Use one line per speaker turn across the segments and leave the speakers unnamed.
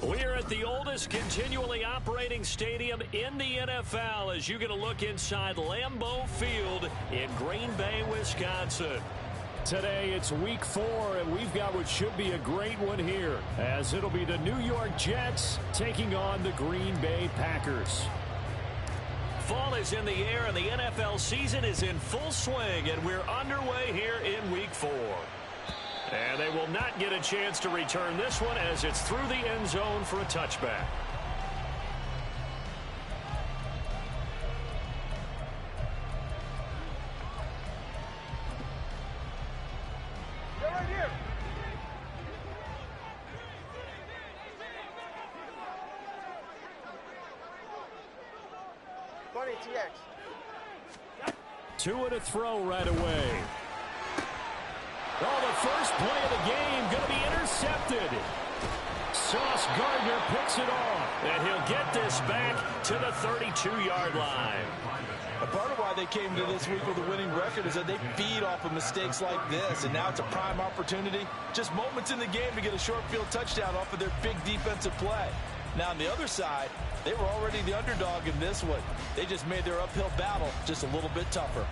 We're at the oldest continually operating stadium in the NFL as you get a look inside Lambeau Field in Green Bay, Wisconsin.
Today it's week 4, and we've got what should be a great one here, as it'll be the New York Jets taking on the Green Bay Packers.
Fall is in the air, and the NFL season is in full swing, and we're underway here in week 4. And they will not get a chance to return this one as it's through the end zone for a touchback.
Right here. Bunny TX.
2 and a throw right away. Oh, the first play of the game going to be intercepted. Sauce Gardner picks it off.
And he'll get this back to the 32-yard line.
A part of why they came to this week with a winning record is that they feed off of mistakes like this, and now it's a prime opportunity. Just moments in the game to get a short field touchdown off of their big defensive play. Now, on the other side, they were already the underdog in this one. They just made their uphill battle just a little bit tougher.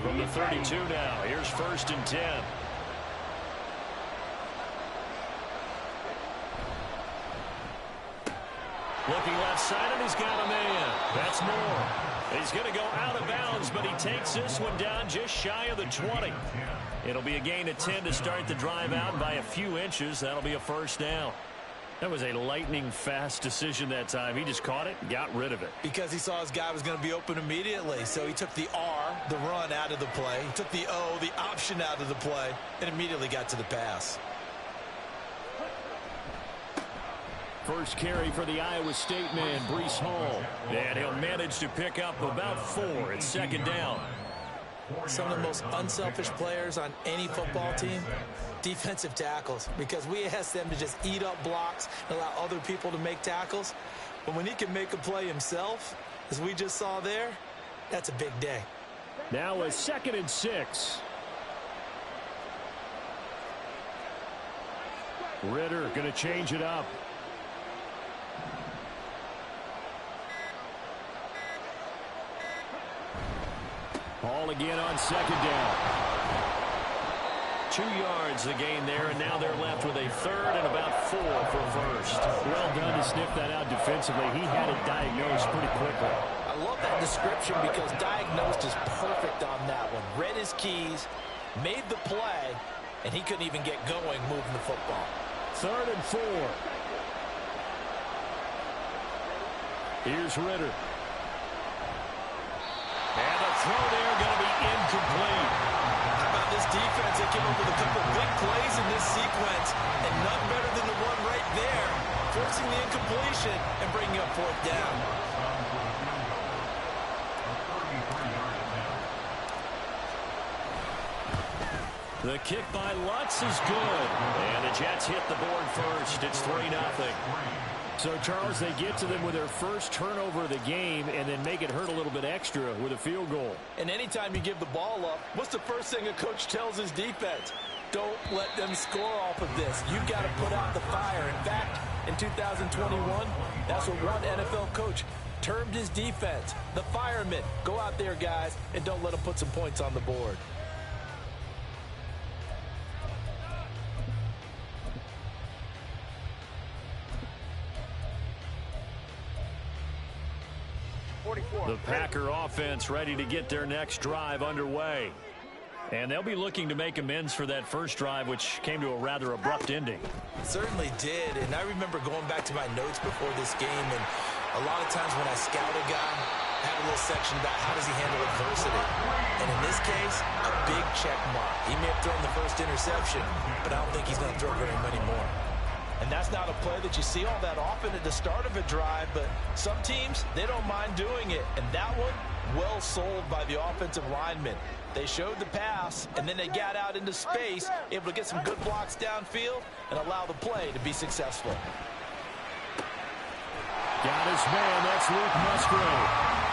From the 32 now, here's 1st and 10. Looking left side, and he's got a man. That's Moore. He's going to go out of bounds, but he takes this one down just shy of the 20. It'll be a gain of 10 to start the drive out by a few inches. That'll be a first down. That was a lightning-fast decision that time. He just caught it and got rid of it.
Because he saw his guy was going to be open immediately. So he took the R, the run, out of the play. He took the O, the option, out of the play, and immediately got to the pass.
First carry for the Iowa State man, Breece Hall.
And he'll manage to pick up about 4 at 2nd down.
Some of the most unselfish players on any football team, defensive tackles, because we ask them to just eat up blocks and allow other people to make tackles. But when he can make a play himself, as we just saw there, that's a big day.
Now a 2nd and 6. Ritter going to change it up. Ball again on 2nd down.
2 yards the gain there, and now they're left with a 3rd and about 4 for 1st.
Well done to sniff that out defensively. He had it diagnosed pretty quickly.
I love that description because diagnosed is perfect on that one. Read his keys, made the play, and he couldn't even get going moving the football.
3rd and 4. Here's Ritter.
And the throw there going to be incomplete.
How about this defense? They came up with a couple big plays in this sequence, and none better than the one right there, forcing the incompletion and bringing up 4th down.
The kick by Lutz is good. And the Jets hit the board first. It's 3-0.
So, Charles, they get to them with their first turnover of the game and then make it hurt a little bit extra with a field goal.
And anytime you give the ball up, what's the first thing a coach tells his defense? Don't let them score off of this. You've got to put out the fire. In fact, in 2021, that's what one NFL coach termed his defense. The firemen. Go out there, guys, and don't let them put some points on the board.
The Packer offense ready to get their next drive underway. And they'll be looking to make amends for that first drive, which came to a rather abrupt ending.
Certainly did, and I remember going back to my notes before this game, and a lot of times when I scout a guy, I have a little section about how does he handle adversity. And in this case, a big check mark. He may have thrown the first interception, but I don't think he's going to throw very many more.
And that's not a play that you see all that often at the start of a drive, but some teams, they don't mind doing it. And that one, well sold by the offensive lineman. They showed the pass, and then they got out into space, able to get some good blocks downfield and allow the play to be successful.
Got his man, that's Luke Musgrave.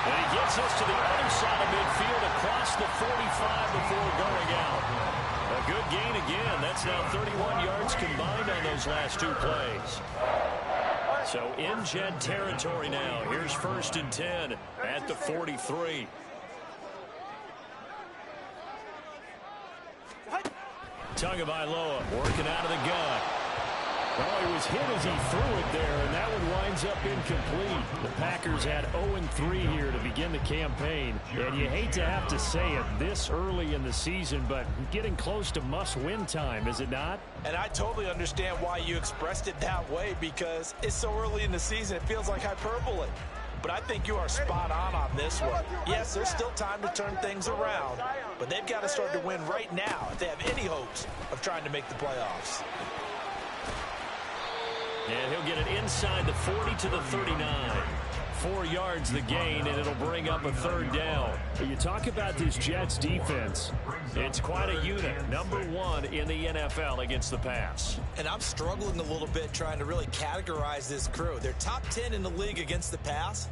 And he gets us to the other side of midfield across the 45 before going out. A good gain again. That's now 31 yards combined on those last two plays. So in Jet territory now. Here's 1st and 10 at the 43. Tagovailoa working out of the gun.
Well, he was hit as he threw it there, and that one winds up incomplete. The Packers had 0-3 here to begin the campaign, and you hate to have to say it this early in the season, but getting close to must-win time, is it not?
And I totally understand why you expressed it that way, because it's so early in the season, it feels like hyperbole. But I think you are spot on this one. Yes, there's still time to turn things around, but they've got to start to win right now if they have any hopes of trying to make the playoffs.
And he'll get it inside the 40 to the 39. 4 yards the gain, and it'll bring up a 3rd down.
You talk about this Jets defense.
It's quite a unit. #1 in the NFL against the pass.
And I'm struggling a little bit trying to really categorize this crew. They're top 10 in the league against the pass,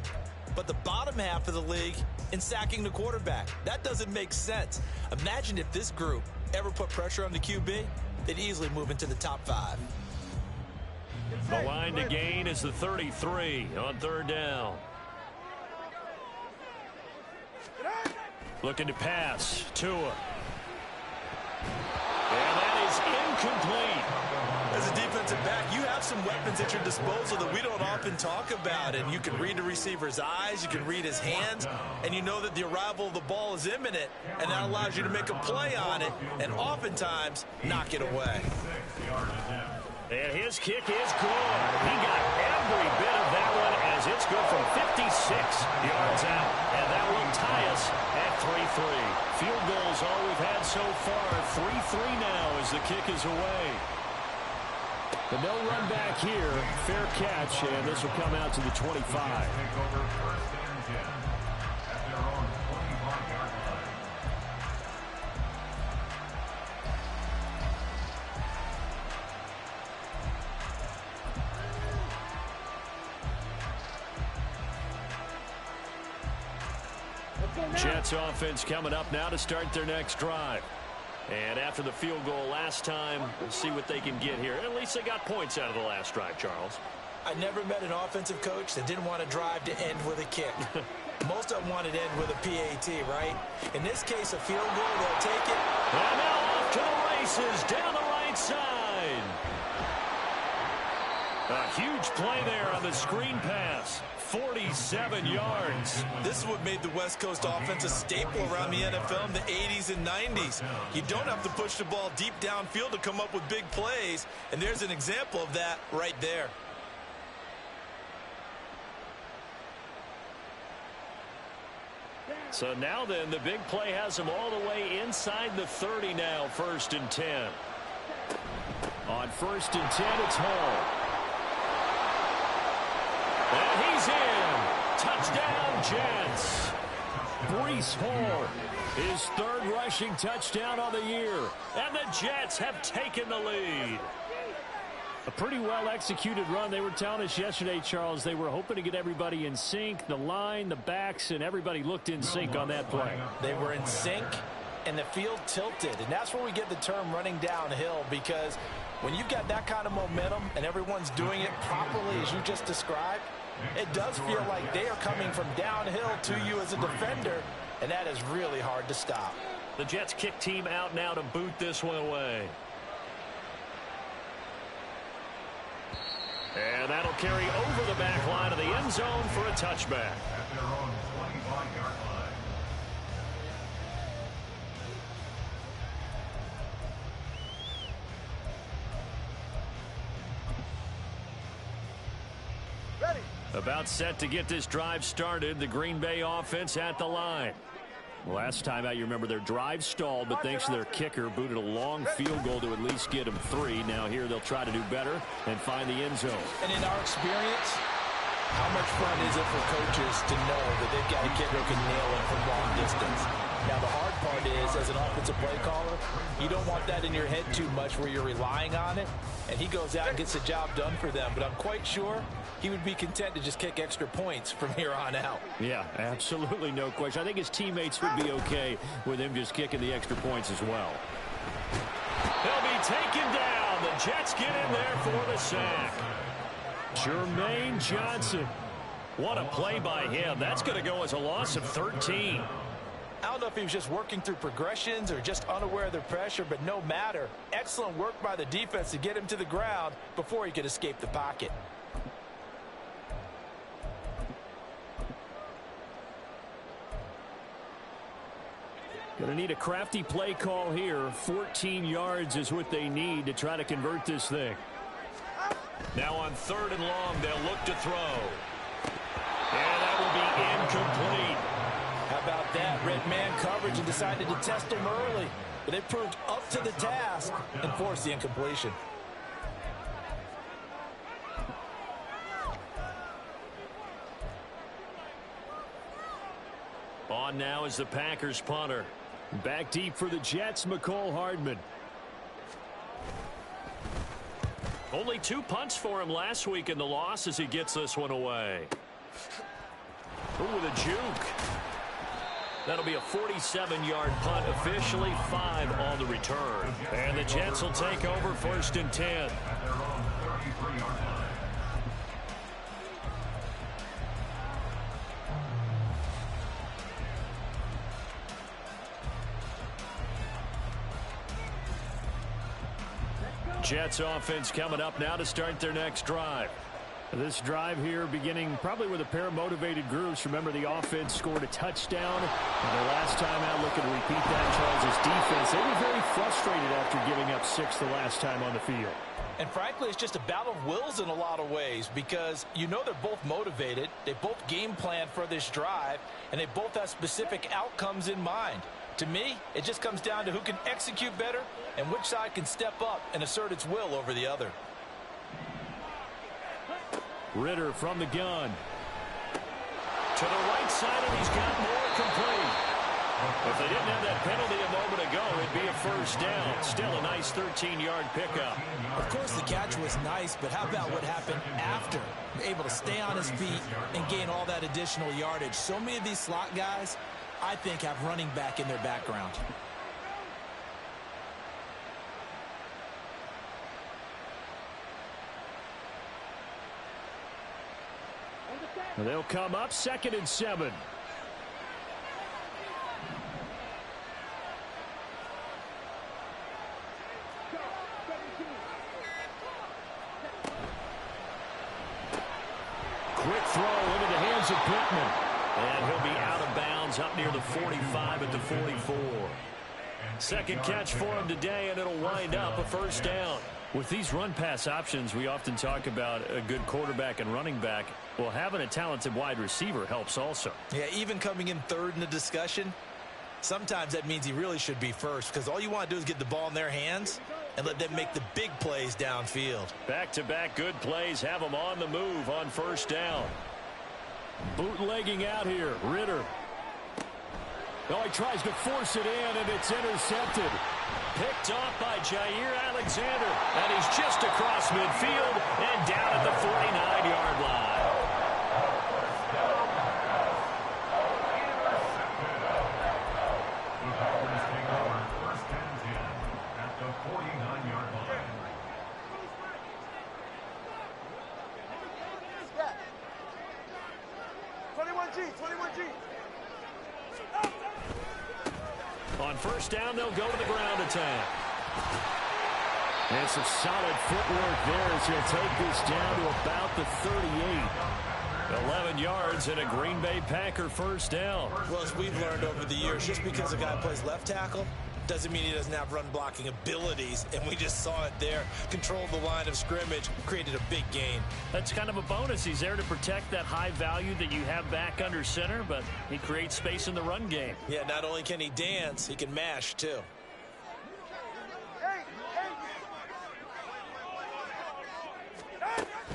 but the bottom half of the league in sacking the quarterback. That doesn't make sense. Imagine if this group ever put pressure on the QB, they'd easily move into the top 5.
The line to gain is the 33 on 3rd down. Looking to pass. Tua. And that is incomplete.
As a defensive back, you have some weapons at your disposal that we don't often talk about. And you can read the receiver's eyes, you can read his hands, and you know that the arrival of the ball is imminent, and that allows you to make a play on it and oftentimes knock it away.
And his kick is good. He got every bit of that one as it's good from 56 yards out. And that will tie us at 3-3. Field goal is all we've had so far. 3-3 now as the kick is away.
But no run back here. Fair catch, and this will come out to the 25.
Jets offense coming up now to start their next drive. And after the field goal last time, we'll see what they can get here. At least they got points out of the last drive, Charles.
I never met an offensive coach that didn't want to drive to end with a kick. Most of them wanted to end with a PAT, right? In this case, a field goal, they'll take it.
And now off to the races down the right side. A huge play there on the screen pass. 47 yards.
This is what made the West Coast offense a staple around the NFL in the 80s and 90s. You don't have to push the ball deep downfield to come up with big plays, and there's an example of that right there.
So now then, the big play has them all the way inside the 30 now, 1st and 10.
On 1st and 10, it's Hall.
And he's in. Touchdown, Jets.
Breece Hall, his 3rd rushing touchdown on the year.
And the Jets have taken the lead.
A pretty well-executed run. They were telling us yesterday, Charles, they were hoping to get everybody in sync. The line, the backs, and everybody looked in sync on that play.
They were in sync, and the field tilted. And that's where we get the term running downhill, because when you've got that kind of momentum and everyone's doing it properly as you just described, it does feel like they are coming from downhill to you as a defender, and that is really hard to stop.
The Jets kick team out now to boot this one away. And that'll carry over the back line of the end zone for a touchback. About set to get this drive started. The Green Bay offense at the line.
Last time out, you remember their drive stalled, but thanks to their kicker, booted a long field goal to at least get them 3. Now here they'll try to do better and find the end zone.
And in our experience, how much fun is it for coaches to know that they've got a kicker who can nail it from long distance? Now, the hard part is, as an offensive play caller, you don't want that in your head too much where you're relying on it, and he goes out and gets the job done for them. But I'm quite sure he would be content to just kick extra points from here on out.
Yeah, absolutely no question. I think his teammates would be okay with him just kicking the extra points as well.
He'll be taken down. The Jets get in there for the sack.
Jermaine Johnson.
What a play by him. That's going to go as a loss of 13.
I don't know if he was just working through progressions or just unaware of the pressure, but no matter. Excellent work by the defense to get him to the ground before he could escape the pocket.
Going to need a crafty play call here. 14 yards is what they need to try to convert this thing.
Now on 3rd and long, they'll look to throw. And that will be incomplete.
How about that? Red man coverage and decided to test him early. But they proved up to the task and forced the incompletion.
On now is the Packers punter.
Back deep for the Jets, McCole Hardman.
Only 2 punts for him last week in the loss as he gets this one away. Ooh, with a juke. That'll be a 47-yard punt, officially 5 on the return. And the Jets will take over 1st and 10. Jets offense coming up now to start their next drive.
This drive here beginning probably with a pair of motivated groups. Remember, the offense scored a touchdown. And the last time out, looking to repeat that, Charles' defense. They were very frustrated after giving up 6 the last time on the field.
And frankly, it's just a battle of wills in a lot of ways because you know they're both motivated. They both game plan for this drive, and they both have specific outcomes in mind. To me, it just comes down to who can execute better and which side can step up and assert its will over the other.
Ritter from the gun.
To the right side, and he's got more complete. If they didn't have that penalty a moment ago, it'd be a 1st down. Still a nice 13-yard pickup.
Of course, the catch was nice, but how about what happened after? Able to stay on his feet and gain all that additional yardage. So many of these slot guys, I think, have running back in their background.
They'll come up 2nd and 7.
Quick throw into the hands of Pittman. And he'll be out of bounds up near the 45 at the 44. Second catch for him today, and it'll wind up a 1st down.
With these run-pass options, we often talk about a good quarterback and running back. Well, having a talented wide receiver helps also.
Yeah, even coming in 3rd in the discussion, sometimes that means he really should be 1st because all you want to do is get the ball in their hands and let them make the big plays downfield.
Back-to-back good plays have them on the move on 1st down.
Bootlegging out here, Ritter. Oh, he tries to force it in, and it's intercepted.
Picked off by Jair Alexander. And he's just across midfield and down at the 49-yard line.
At the 49-yard line.
Yeah. 21G.
On 1st down, they'll go to the ground attack.
And some solid footwork there as he'll take this down to about the 38.
11 yards and a Green Bay Packer 1st down.
Well, as we've learned over the years, just because a guy plays left tackle Doesn't mean he doesn't have run-blocking abilities, and we just saw it there. Controlled the line of scrimmage, created a big gain.
That's kind of a bonus. He's there to protect that high value that you have back under center, but he creates space in the run game.
Yeah, not only can he dance, he can mash, too.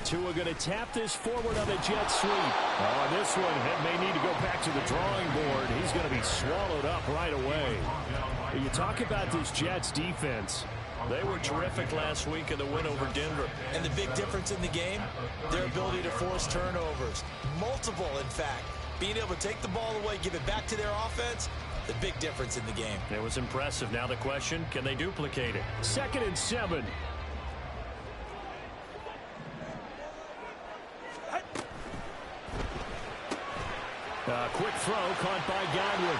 Tua going to tap this forward on the jet sweep. Oh, this one, it may need to go back to the drawing board. He's going to be swallowed up right away. You talk about this Jets defense.
They were terrific last week in the win over Denver.
And the big difference in the game, their ability to force turnovers. Multiple, in fact. Being able to take the ball away, give it back to their offense, the big difference in the game.
It was impressive. Now the question, can they duplicate it?
2nd and 7. Quick throw caught by Godwin.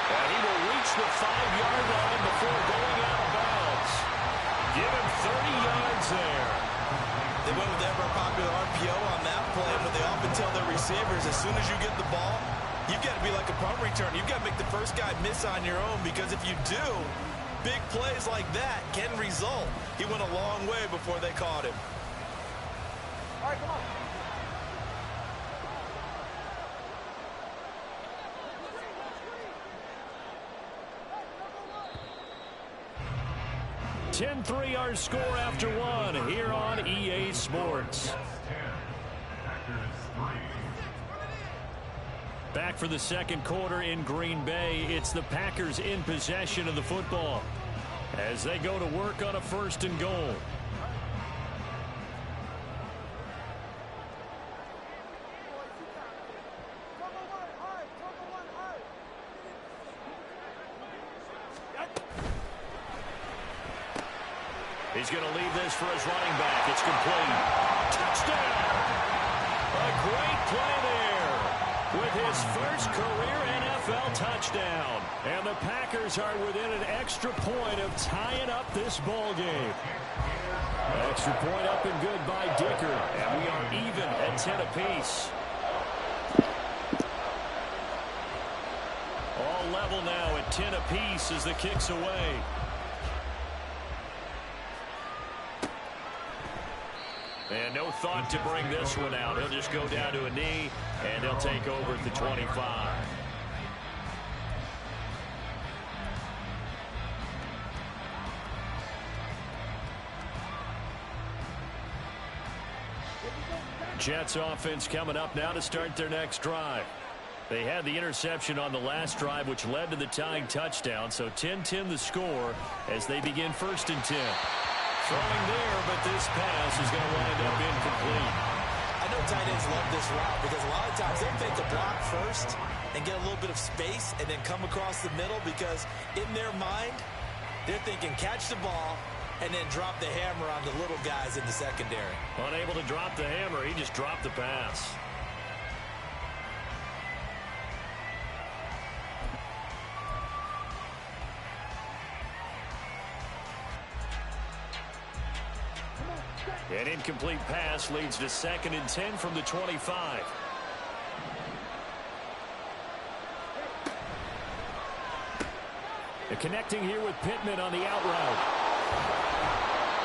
And he will reach the 5-yard line before going out of bounds. Give him 30 yards there.
They went with ever popular RPO on that play, but they often tell their receivers, as soon as you get the ball, you've got to be like a punt return. You've got to make the first guy miss on your own, because if you do, big plays like that can result. He went a long way before they caught him.
All right, come on.
10-3 our score after one here on EA Sports. Back for the second quarter in Green Bay. It's the Packers in possession of the football as they go to work on a 1st and goal.
He's going to leave this for his running back. It's complete. Touchdown! A great play there with his first career NFL touchdown. And the Packers are within an extra point of tying up this ball game.
Extra point up and good by Dicker.
And we are even at 10 apiece. All level now at 10 apiece as the kick's away. And no thought to bring this one out. He'll just go down to a knee, and they'll take over at the 25. Jets offense coming up now to start their next drive. They had the interception on the last drive, which led to the tying touchdown. So 10-10 the score as they begin 1st and 10. Throwing there, but this pass is going to wind up incomplete.
I know tight ends love this route because a lot of times they fake the block first and get a little bit of space and then come across the middle, because in their mind, they're thinking catch the ball and then drop the hammer on the little guys in the secondary.
Unable to drop the hammer, he just dropped the pass. An incomplete pass leads to 2nd and 10 from the 25.
They're connecting here with Pittman on the out route.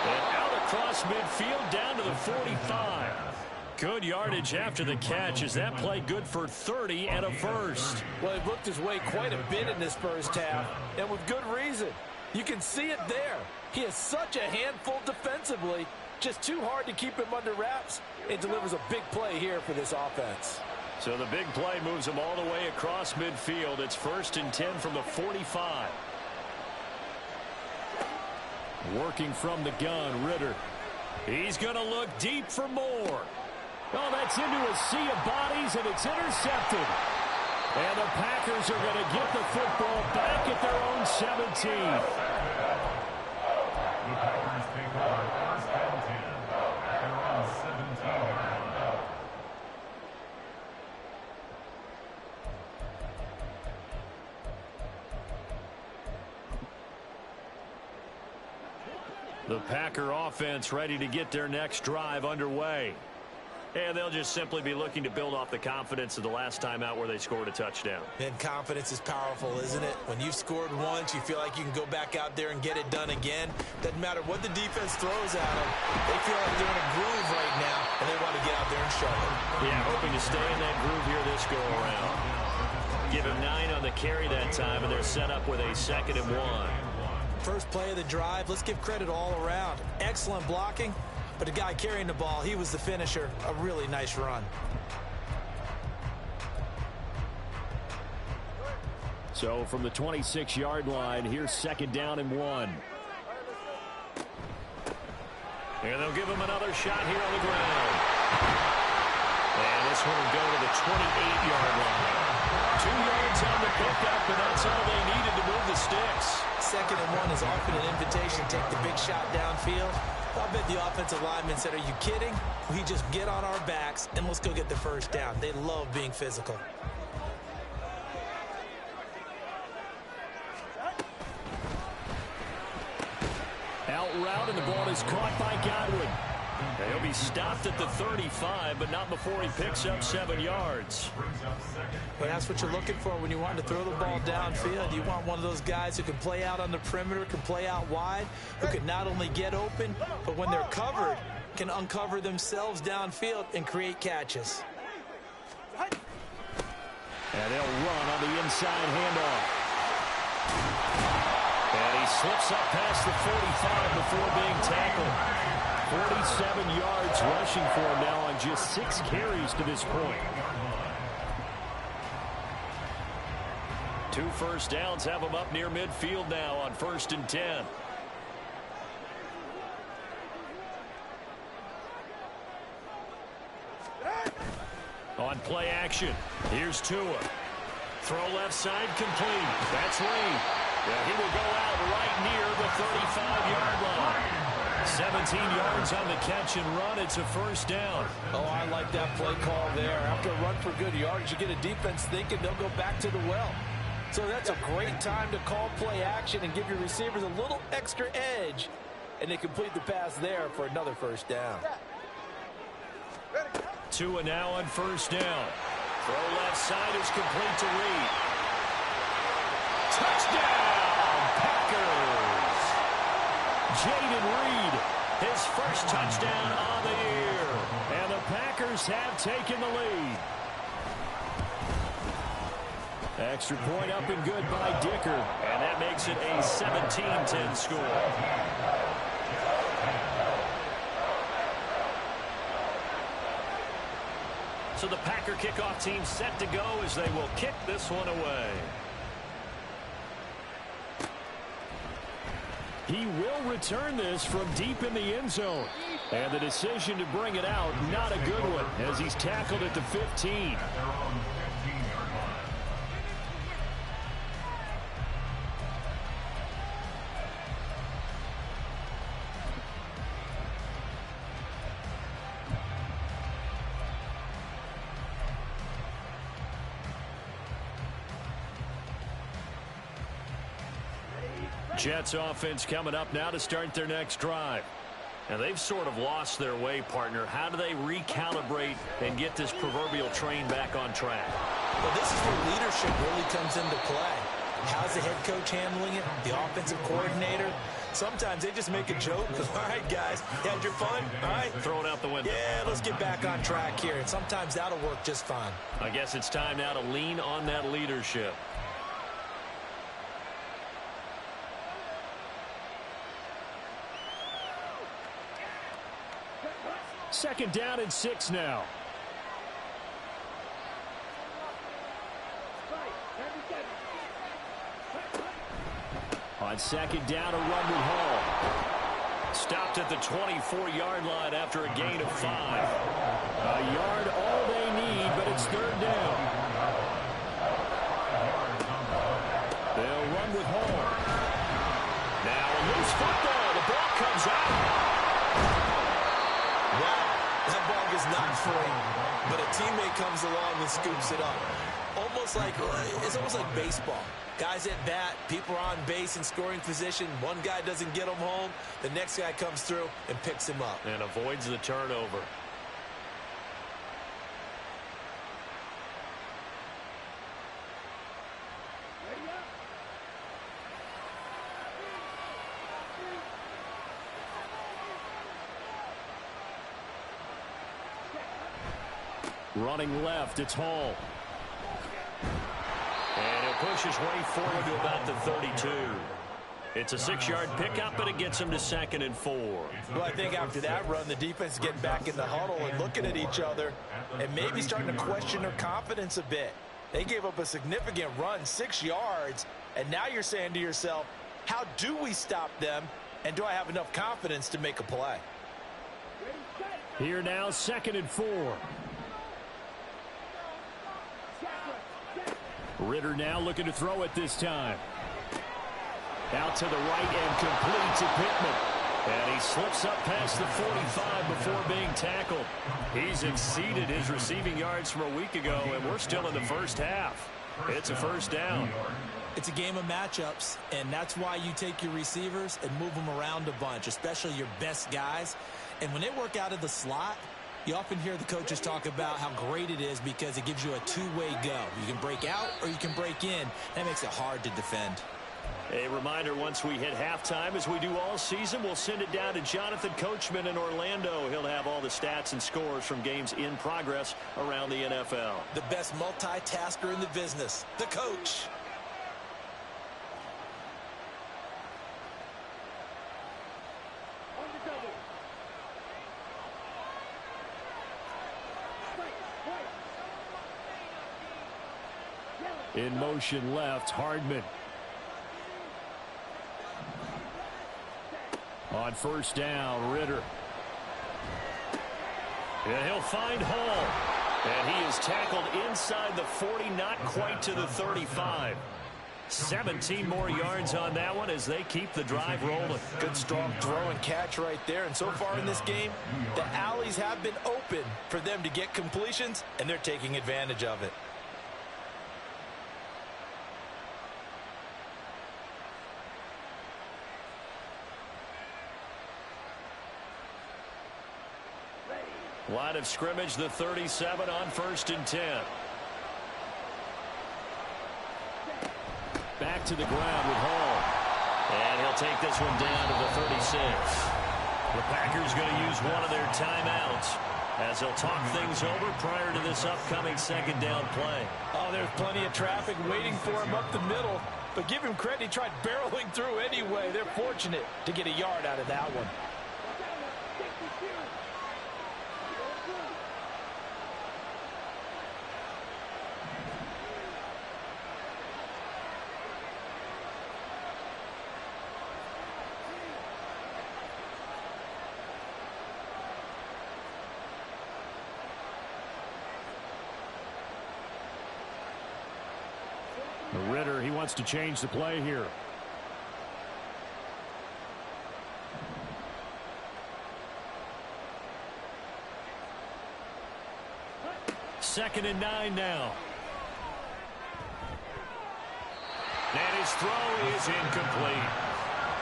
And out across midfield down to the 45. Good yardage after the catch. Is that play good for 30 and a first?
Well, he looked his way quite a bit in this first half, and with good reason. You can see it there. He is such a handful defensively. Just too hard to keep him under wraps. It delivers a big play here for this offense.
So the big play moves him all the way across midfield. It's 1st and 10 from the 45.
Working from the gun, Ritter.
He's going to look deep for more.
Oh, that's into a sea of bodies, and it's intercepted. And the Packers are going to get the football back at their own 17.
The Packers take over 1st and 10 at their own 17-yard line.
The Packer offense ready to get their next drive underway. And they'll just simply be looking to build off the confidence of the last time out where they scored a touchdown.
And confidence is powerful, isn't it? When you've scored once, you feel like you can go back out there and get it done again. Doesn't matter what the defense throws at them. They feel like they're in a groove right now, and they want to get out there and show it.
Yeah, hoping to stay in that groove here this go-around. Give him 9 on the carry that time, and they're set up with a 2nd and 1.
First play of the drive, let's give credit all around. Excellent blocking. But the guy carrying the ball, he was the finisher. A really nice run.
So from the 26-yard line, here's 2nd down and 1.
And they'll give him another shot here on the ground. And this one will go to the 28-yard line. 2 yards on the pickup, and that's all they needed to move the sticks.
2nd and 1 is often an invitation to take the big shot downfield. I bet the offensive linemen said, are you kidding? We just get on our backs and let's go get the first down. They love being physical.
Out route, and the ball is caught by Godwin.
He'll be stopped at the 35, but not before he picks up 7 yards.
Well, that's what you're looking for when you want to throw the ball downfield. You want one of those guys who can play out on the perimeter, can play out wide, who can not only get open, but when they're covered, can uncover themselves downfield and create catches.
And they'll run on the inside handoff.
And he slips up past the 45 before being tackled.
47 yards rushing for him now on just 6 carries to this point.
2 first downs have him up near midfield now on 1st and 10. On play action, here's Tua. Throw left side complete. That's Lee. Yeah, he will go out right near the 35-yard line. 17 yards on the catch and run. It's a first down.
Oh, I like that play call there. After a run for good yards, you get a defense thinking they'll go back to the well. So that's a great time to call play action and give your receivers a little extra edge. And they complete the pass there for another first down.
Tua now on first down. Throw left side is complete to Reed. Touchdown, Packers! Jaden Reed, his first touchdown on the year.
And the Packers have taken the lead. Extra point up and good by Dicker.
And that makes it a 17-10 score. So the Packer kickoff team set to go as they will kick this one away.
He will return this from deep in the end zone. And the decision to bring it out, not a good one, as he's tackled at the 15.
Jets offense coming up now to start their next drive. And they've sort of lost their way, partner. How do they recalibrate and get this proverbial train back on track?
Well, this is where leadership really comes into play. How's the head coach handling it? The offensive coordinator? Sometimes they just make a joke. All right, guys, you had your fun? All right.
Throw it out the window.
Yeah, let's get back on track here. And sometimes that'll work just fine.
I guess it's time now to lean on that leadership.
Second down and 6 now. On second down, a run with Hall.
Stopped at the 24-yard line after a gain of 5.
A yard all they need, but it's third down. They'll run with Hall.
Now a loose football. The ball comes out.
That ball is not free, but a teammate comes along and scoops it up. It's almost like baseball. Guys at bat, people are on base in scoring position. One guy doesn't get him home. The next guy comes through and picks him up.
And avoids the turnover.
Running left, it's Hall.
And he'll push his way forward to about the 32. It's a 6-yard pickup, but it gets him to 2nd and 4.
Well, I think after that run, the defense is getting back in the huddle and looking at each other and maybe starting to question their confidence a bit. They gave up a significant run, 6 yards, and now you're saying to yourself, how do we stop them, and do I have enough confidence to make a play?
Here now, 2nd and 4. Ritter now looking to throw it this time. Out to the right and complete to Pittman. And he slips up past the 45 before being tackled. He's exceeded his receiving yards from a week ago, and we're still in the first half. It's a first down.
It's a game of matchups, and that's why you take your receivers and move them around a bunch, especially your best guys. And when they work out of the slot, you often hear the coaches talk about how great it is because it gives you a two-way go. You can break out or you can break in. That makes it hard to defend.
A reminder, once we hit halftime, as we do all season, we'll send it down to Jonathan Coachman in Orlando. He'll have all the stats and scores from games in progress around the NFL.
The best multitasker in the business, the coach.
In motion left, Hardman. On first down, Ritter.
And he'll find Hall. And he is tackled inside the 40, not quite to the 35. 17 more yards on that one as they keep the drive rolling.
Good strong throw and catch right there. And so far in this game, the alleys have been open for them to get completions, and they're taking advantage of it.
Line of scrimmage, the 37 on 1st and 10.
Back to the ground with Hall.
And he'll take this one down to the 36. The Packers going to use one of their timeouts as they'll talk things over prior to this upcoming 2nd down play.
Oh, there's plenty of traffic waiting for him up the middle. But give him credit, he tried barreling through anyway. They're fortunate to get a yard out of that one.
Ritter, he wants to change the play here.
Second and 9 now. And his throw is incomplete.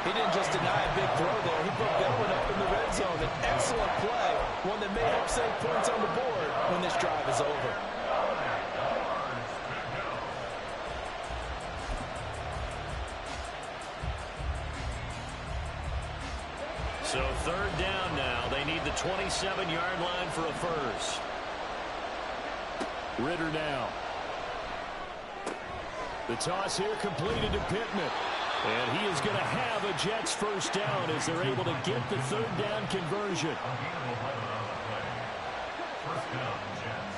He didn't just deny a big throw there. He put that one up in the red zone. An excellent play. One that may help save points on the board when this drive is over.
So 3rd down now. They need the 27-yard line for a first.
Ritter now. The toss here completed to Pittman. And he is going to have a Jets first down as they're able to get the 3rd down conversion.
First down, Jets.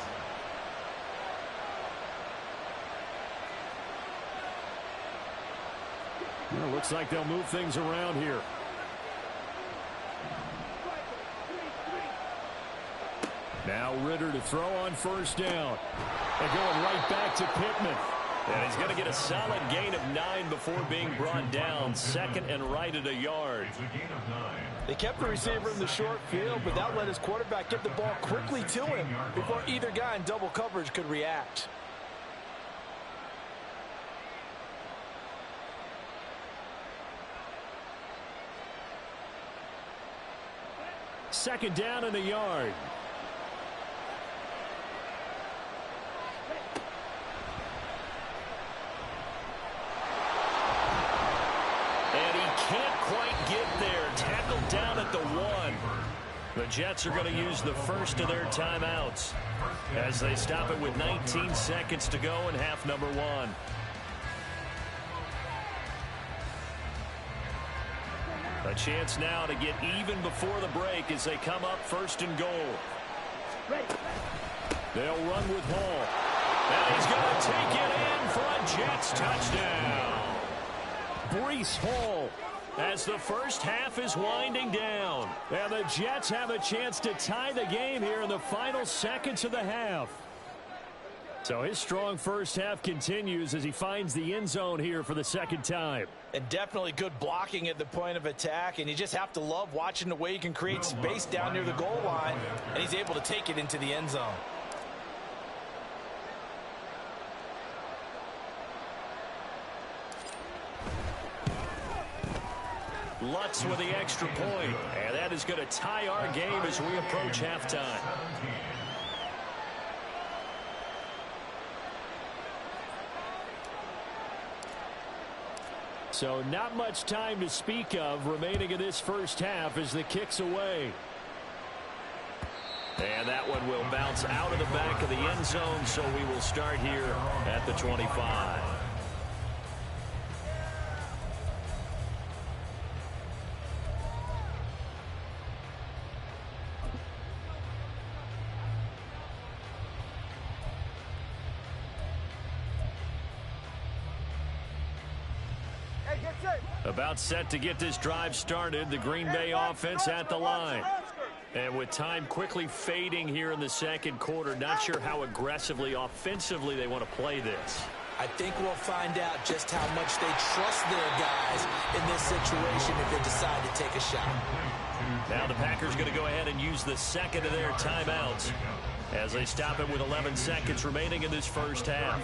Well, looks like they'll move things around here. Now Ritter to throw on first down. And going right back to Pittman.
And he's going to get a solid gain of 9 before being brought down. 2nd and right at a yard.
It's a gain of 9.
They kept the receiver in the short field, but that let his quarterback get the ball quickly to him before either guy in double coverage could react.
Second down and a yard.
Tackled down at the 1. The Jets are going to use the first of their timeouts. as they stop it with 19 seconds to go in half number one. A chance now to get even before the break as they come up first and goal. They'll run with Hall. And he's going to take it in for a Jets touchdown. Breece Hall, as the first half is winding down. And the Jets have a chance to tie the game here in the final seconds of the half. So his strong first half continues as he finds the end zone here for the second time.
And definitely good blocking at the point of attack, and you just have to love watching the way he can create space down near the goal line, and he's able to take it into the end zone.
Lutz with the extra point, and that is going to tie our game as we approach halftime. So not much time to speak of remaining in this first half as the kick's away. And that one will bounce out of the back of the end zone, so we will start here at the 25. About set to get this drive started, the Green Bay offense at the line. And with time quickly fading here in the second quarter, not sure how aggressively, offensively they want to play this.
I think we'll find out just how much they trust their guys in this situation if they decide to take a shot.
Now the Packers going to go ahead and use the second of their timeouts as they stop it with 11 seconds remaining in this first half.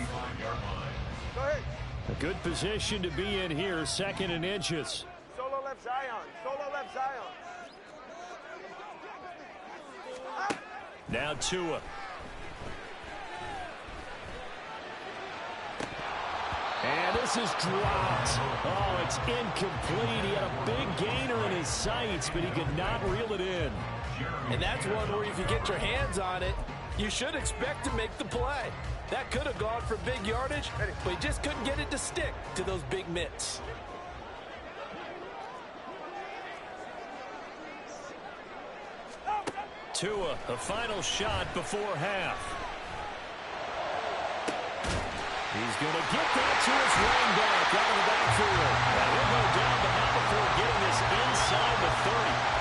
Go ahead.
A good position to be in here, second and inches.
Solo left Zion. Solo left Zion.
Now Tua.
And this is dropped. Oh, it's incomplete. He had a big gainer in his sights, but he could not reel it in.
And that's one where if you get your hands on it, you should expect to make the play. That could have gone for big yardage, but he just couldn't get it to stick to those big mitts.
Tua, a final shot before half.
He's going to get that to his running back out of the backfield.
And he'll go down, but not before getting this inside the 30.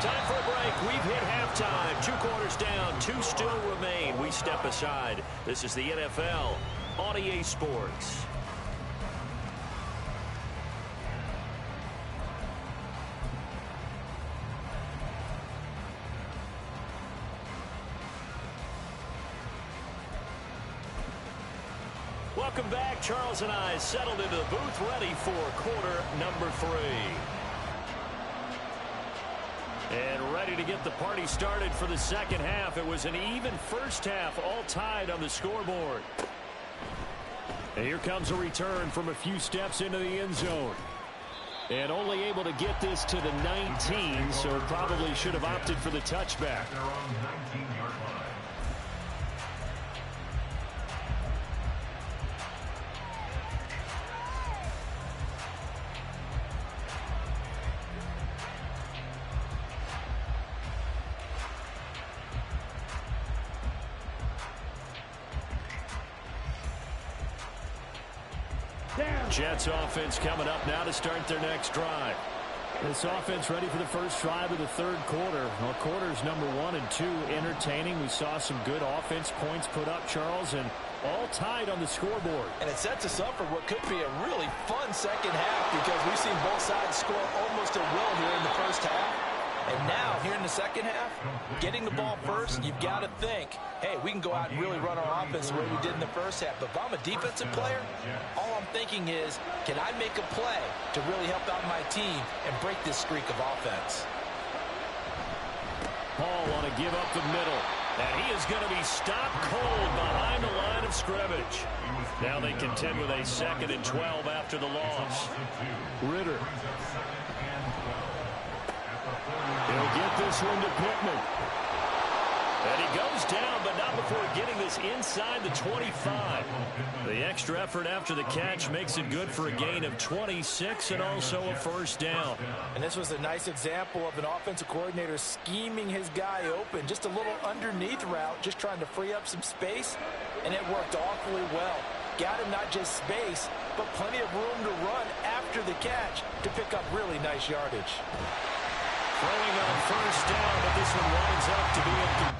Time for a break. We've hit halftime. 2 quarters down. 2 still remain. We step aside. This is the NFL on EA Sports. Welcome back. Charles and I settled into the booth ready for quarter number 3. And ready to get the party started for the second half. It was an even first half, all tied on the scoreboard.
And here comes a return from a few steps into the end zone. And only able to get this to the 19, so probably should have opted for the touchback.
They're on 19-yard line.
Jets offense coming up now to start their next drive.
This offense ready for the first drive of the third quarter. Well, quarters number 1 and 2 entertaining. We saw some good offense points put up, Charles, and all tied on the scoreboard.
And it sets us up for what could be a really fun second half because we've seen both sides score almost at will here in the first half. And now, here in the second half, getting the ball first, you've got to think, hey, we can go out and really run our offense the way we did in the first half. But if I'm a defensive player, all I'm thinking is, can I make a play to really help out my team and break this streak of offense?
Hall want to give up the middle. And he is going to be stopped cold behind the line of scrimmage. Now they contend with a 2nd and 12 after the loss.
Ritter. He'll get this one to Pittman.
And he goes down, but not before getting this inside the 25. The extra effort after the catch makes it good for a gain of 26 and also a first down.
And this was a nice example of an offensive coordinator scheming his guy open. Just a little underneath route, just trying to free up some space, and it worked awfully well. Got him not just space, but plenty of room to run after the catch to pick up really nice yardage.
Throwing on first down, but this one winds up to be incomplete.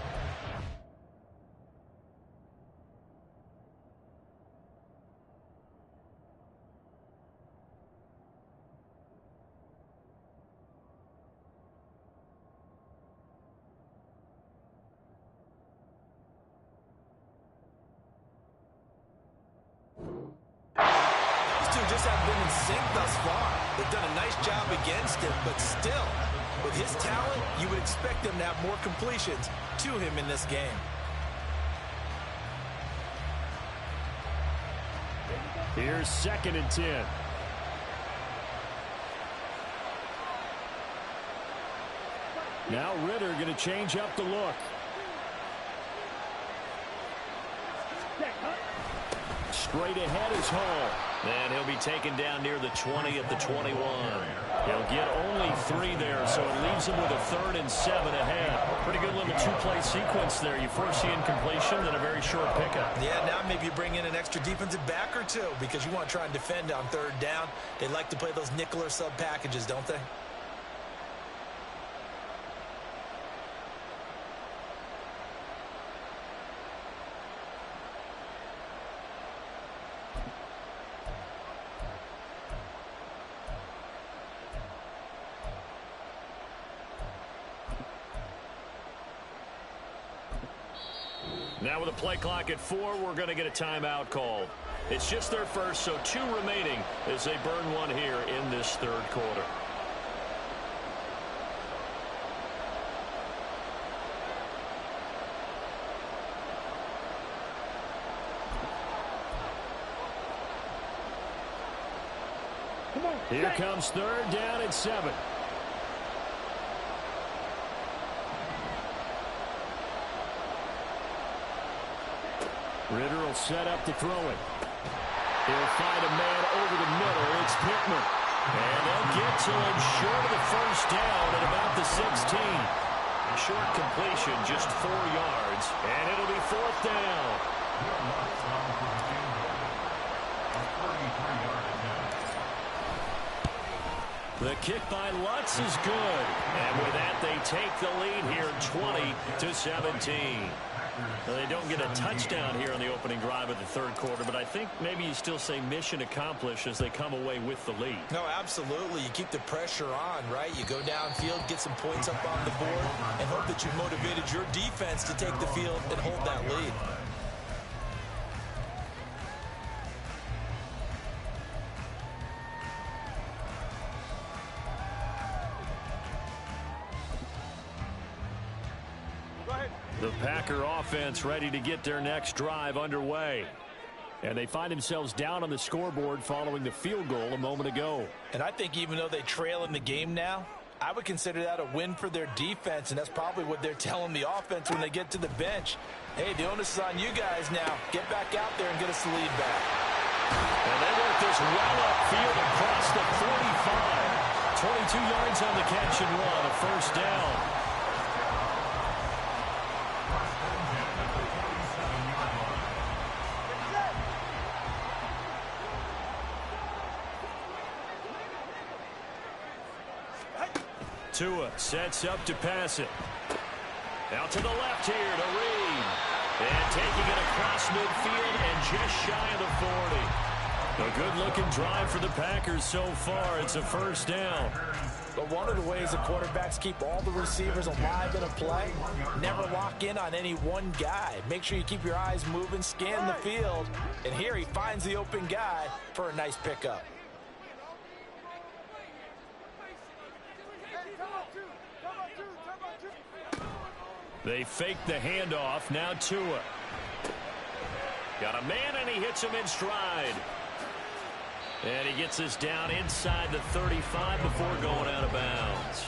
Just haven't been in sync thus far. They've done a nice job against him, but still, with his talent, you would expect them to have more completions to him in this game.
Here's 2nd and 10. Now Ritter going to change up the look. Straight ahead is Hall.
And he'll be taken down near the 20 at the 21. He'll get only 3 there, so it leaves him with a 3rd and 7 ahead. Pretty good little 2-play sequence there. You foresee incompletion, then a very short pickup.
Yeah, now maybe you bring in an extra defensive back or two because you want to try and defend on 3rd down. They like to play those nickel or sub packages, don't they?
Now with a play clock at 4, we're going to get a timeout called. It's just their first, so 2 remaining as they burn one here in this 3rd quarter.
Here comes 3rd down and 7. Ritter will set up to throw it. He'll find a man over the middle. It's Pittman.
And they'll get to him short of the first down at about the 16. Short completion, just 4 yards. And it'll be 4th down. The kick by Lutz is good. And with that, they take the lead here, 20-17. Well, they don't get a touchdown here on the opening drive of the 3rd quarter, but I think maybe you still say mission accomplished as they come away with the lead.
No, absolutely. You keep the pressure on, right? You go downfield, get some points up on the board, and hope that you've motivated your defense to take the field and hold that lead.
The Packer offense ready to get their next drive underway. And they find themselves down on the scoreboard following the field goal a moment ago.
And I think even though they trail in the game now, I would consider that a win for their defense, and that's probably what they're telling the offense when they get to the bench. Hey, the onus is on you guys now. Get back out there and get us the lead back.
And they work this well upfield across the 45. 22 yards on the catch and run, a first down. Tua sets up to pass it. Out to the left here to Reed. And taking it across midfield and just shy of the 40. A good-looking drive for the Packers so far. It's a first down.
But one of the ways the quarterbacks keep all the receivers alive in a play, never lock in on any one guy. Make sure you keep your eyes moving, scan the field. And here he finds the open guy for a nice pickup.
They fake the handoff. Now Tua. Got a man, and he hits him in stride. And he gets this down inside the 35 before going out of bounds.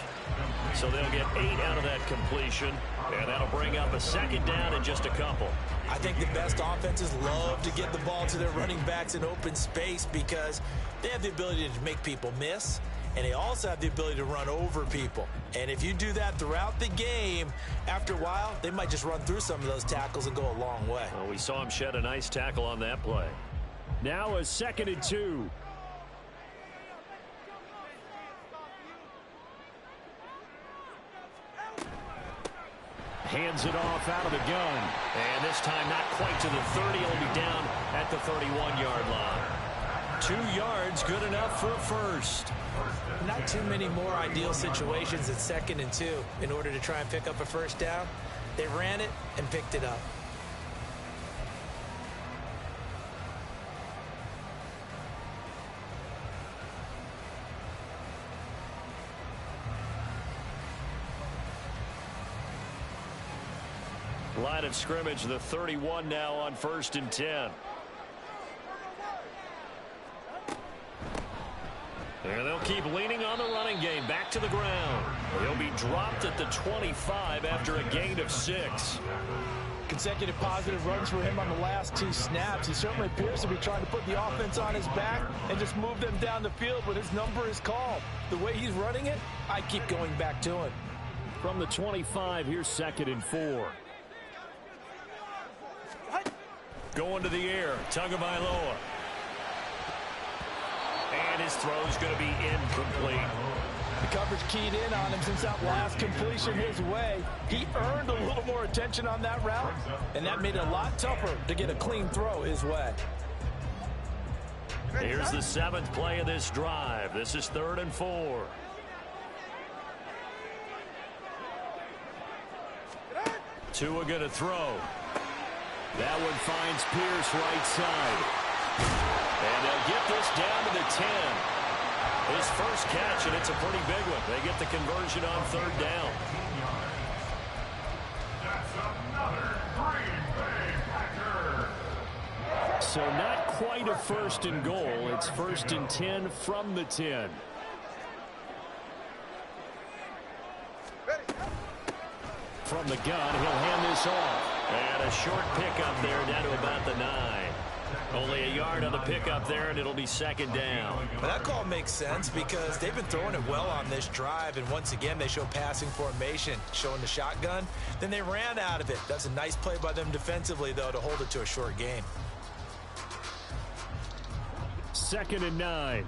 So they'll get 8 out of that completion, and that'll bring up a second down in just a couple.
I think the best offenses love to get the ball to their running backs in open space because they have the ability to make people miss, and they also have the ability to run over people. And if you do that throughout the game, after a while, they might just run through some of those tackles and go a long way.
Well, we saw him shed a nice tackle on that play.
Now a 2nd and 2. Hands it off out of the gun.
And this time not quite to the 30. It'll be down at the 31-yard line. 2 yards, good enough for a first.
Not too many more ideal situations at 2nd and 2 in order to try and pick up a first down. They ran it and picked it up.
Line of scrimmage, the 31 now on 1st and 10. And they'll keep leaning on the running game. Back to the ground. He'll be dropped at the 25 after a gain of 6.
Consecutive positive runs for him on the last 2 snaps. He certainly appears to be trying to put the offense on his back and just move them down the field when his number is called. The way he's running it, I keep going back to him.
From the 25, here's 2nd and 4.
Going to the air, Tagovailoa. And his throw's going to be incomplete.
The coverage keyed in on him since that last completion his way. He earned a little more attention on that route, and that made it a lot tougher to get a clean throw his way.
Here's the 7th play of this drive. This is 3rd and 4. Tua going to throw. That one finds Pierce right side. And they'll get this down to the 10. His first catch, and it's a pretty big one. They get the conversion on 3rd down.
That's another Green Bay Packer.
So not quite a 1st and goal. It's 1st and 10 from the 10. From the gun, he'll hand this off.
And a short pickup there down to about the 9. Only a yard on the pickup there, and it'll be 2nd down.
But that call makes sense because they've been throwing it well on this drive, and once again they show passing formation, showing the shotgun. Then they ran out of it. That's a nice play by them defensively, though, to hold it to a short gain.
2nd and 9.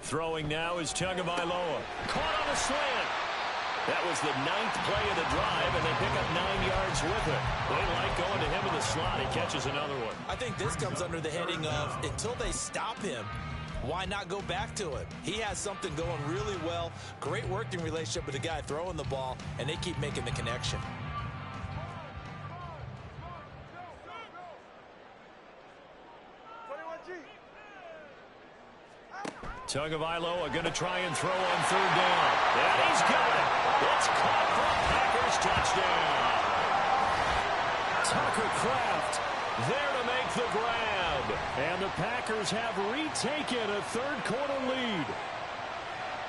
Throwing now is Tagovailoa. Caught on a slant. That was the 9th play of the drive, and they pick up 9 yards with it. They like going to him in the slot. He catches another one.
I think this comes under the heading of until they stop him, why not go back to him? He has something going really well. Great working relationship with the guy throwing the ball, and they keep making the connection.
Tagovailoa going to try and throw on 3rd down. And he's got it. It's caught for a Packers touchdown.
Tucker Kraft there to make the grab. And the Packers have retaken a 3rd quarter lead.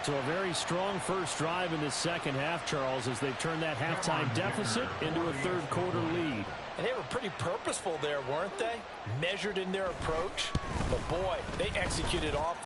So a very strong first drive in the 2nd half, Charles, as they've turned that halftime deficit into a 3rd quarter lead.
And they were pretty purposeful there, weren't they? Measured in their approach. But boy, they executed off.